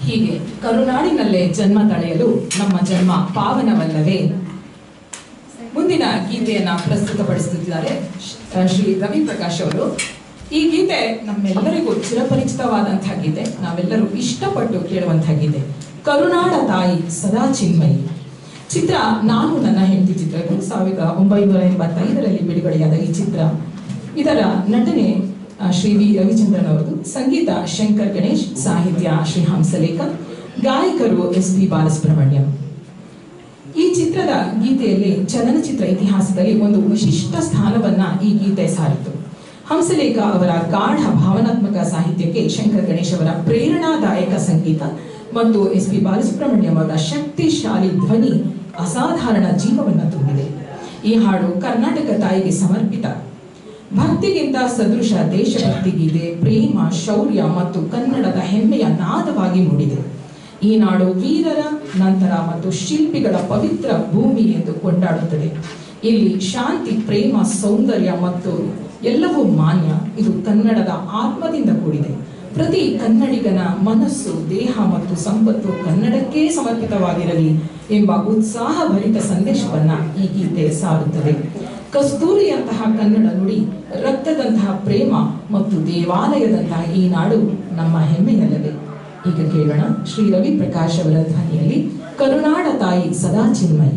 ಹೀಗೆ ಕರುನಾಡಿನಲ್ಲೇ ಜನ್ಮ ತಳೆಯಲು ನಮ್ಮ ಜನ್ಮ ಪಾವನವಲ್ಲವೇ. ಮುಂದಿನ ಗೀತೆಯನ್ನ ಪ್ರಸ್ತುತಪಡಿಸುತ್ತಿದ್ದಾರೆ ಶ್ರೀ ರವಿ ಪ್ರಕಾಶ್ ಅವರು. ಈ ಗೀತೆ ನಮ್ಮೆಲ್ಲರಿಗೂ ಚಿರಪರಿಚಿತವಾದಂತಹ ಗೀತೆ, ನಾವೆಲ್ಲರೂ ಇಷ್ಟಪಟ್ಟು ಕೇಳುವಂತಹ ಗೀತೆ. ಕರುನಾಡ ತಾಯಿ ಸದಾ ಚಿನ್ಮಯಿ ಚಿತ್ರ ನಾನು ನನ್ನ ಹೆಂಡತಿ ಚಿತ್ರ. 1985ರಲ್ಲಿ ಬಿಡುಗಡೆಯಾದ ಈ ಚಿತ್ರ. ಇದರ ನಟನೆ ಶ್ರೀ ವಿ ರವಿಚಂದ್ರನ್ ಅವರದು, ಸಂಗೀತ ಶಂಕರ್ ಗಣೇಶ್, ಸಾಹಿತ್ಯ ಶ್ರೀ ಹಂಸಲೇಖ, ಗಾಯಕರು SP ಬಾಲಸುಬ್ರಹ್ಮಣ್ಯಂ. ಈ ಚಿತ್ರದ ಗೀತೆಯಲ್ಲಿ ಚಲನಚಿತ್ರ ಇತಿಹಾಸದಲ್ಲಿ ಒಂದು ವಿಶಿಷ್ಟ ಸ್ಥಾನವನ್ನ ಈ ಗೀತೆ ಸಾರಿತು. ಹಂಸಲೇಖ ಅವರ ಗಾಢ ಭಾವನಾತ್ಮಕ ಸಾಹಿತ್ಯಕ್ಕೆ ಶಂಕರ್ ಗಣೇಶ್ ಅವರ ಪ್ರೇರಣಾದಾಯಕ ಸಂಗೀತ ಮತ್ತು SP ಬಾಲಸುಬ್ರಹ್ಮಣ್ಯಂ ಅವರ ಶಕ್ತಿಶಾಲಿ ಧ್ವನಿ ಅಸಾಧಾರಣ ಜೀವವನ್ನು ತುಂಬಿದೆ. ಈ ಹಾಡು ಕರ್ನಾಟಕ ತಾಯಿಗೆ ಸಮರ್ಪಿತ. ಭಕ್ತಿಗಿಂತ ಸದೃಶ ದೇಶಭಕ್ತಿ ಗೀತೆ, ಪ್ರೇಮ, ಶೌರ್ಯ ಮತ್ತು ಕನ್ನಡದ ಹೆಮ್ಮೆಯ ನಾದವಾಗಿ ಮೂಡಿದೆ. ಈ ನಾಡು ವೀರರ ನಂತರ ಮತ್ತು ಶಿಲ್ಪಿಗಳ ಪವಿತ್ರ ಭೂಮಿ ಎಂದು ಕೊಂಡಾಡುತ್ತದೆ. ಇಲ್ಲಿ ಶಾಂತಿ, ಪ್ರೇಮ, ಸೌಂದರ್ಯ ಮತ್ತು ಎಲ್ಲವೂ ಮಾನ್ಯ. ಇದು ಕನ್ನಡದ ಆತ್ಮದಿಂದ ಕೂಡಿದೆ. ಪ್ರತಿ ಕನ್ನಡಿಗನ ಮನಸ್ಸು, ದೇಹ ಮತ್ತು ಸಂಪತ್ತು ಕನ್ನಡಕ್ಕೆ ಸಮರ್ಪಿತವಾಗಿರಲಿ ಎಂಬ ಉತ್ಸಾಹಭರಿತ ಸಂದೇಶವನ್ನ ಈ ಗೀತೆ ಸಾರುತ್ತದೆ. ಕಸ್ತೂರಿಯಂತಹ ಕನ್ನಡ ನುಡಿ, ರಕ್ತದಂತಹ ಪ್ರೇಮ ಮತ್ತು ದೇವಾಲಯದಂತಹ ಈ ನಾಡು ನಮ್ಮ ಹೆಮ್ಮೆಯಲ್ಲವೇ. ಈಗ ಕೇಳೋಣ ಶ್ರೀ ರವಿ ಪ್ರಕಾಶ್ ಅವರ ಧ್ವನಿಯಲ್ಲಿ ಕರುನಾಡ ತಾಯಿ ಸದಾ ಚಿನ್ಮಯಿ.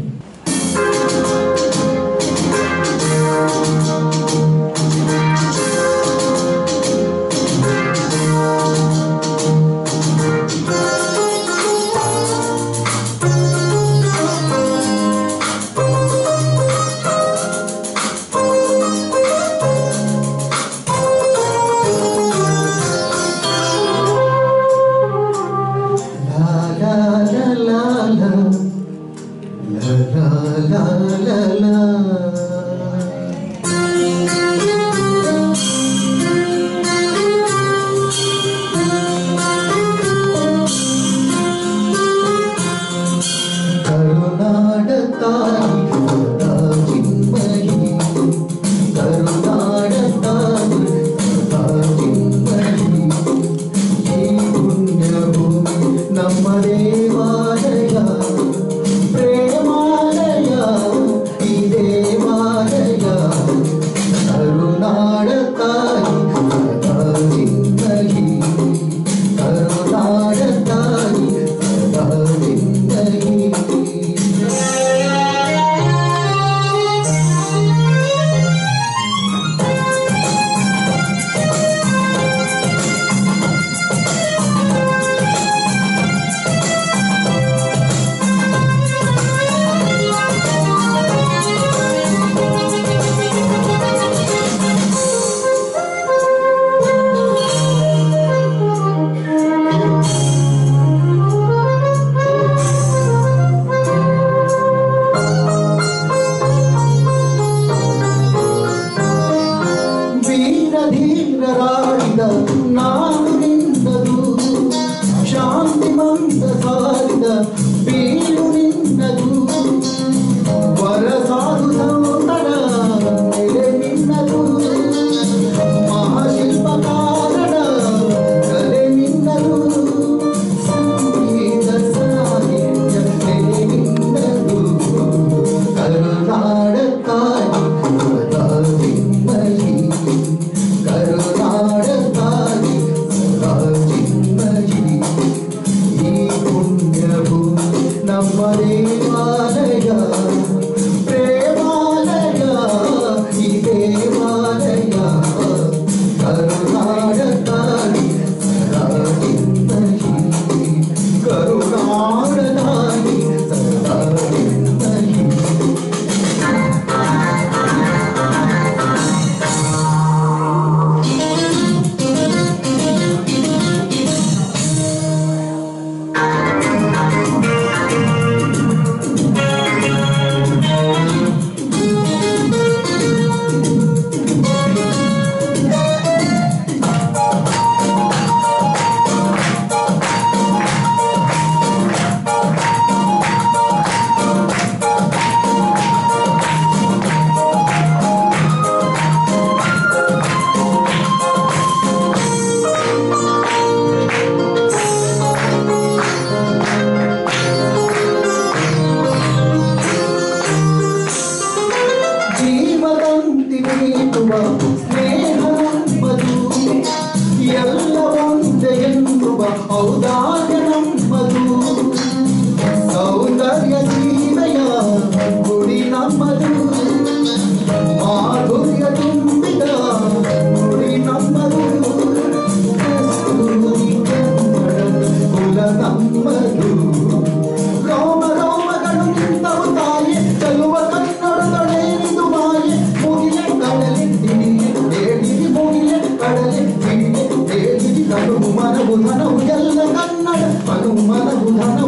ಧನವು ಎಲ್ಲ ಕನ್ನಡ ಮನು ಮನವು ಧನವು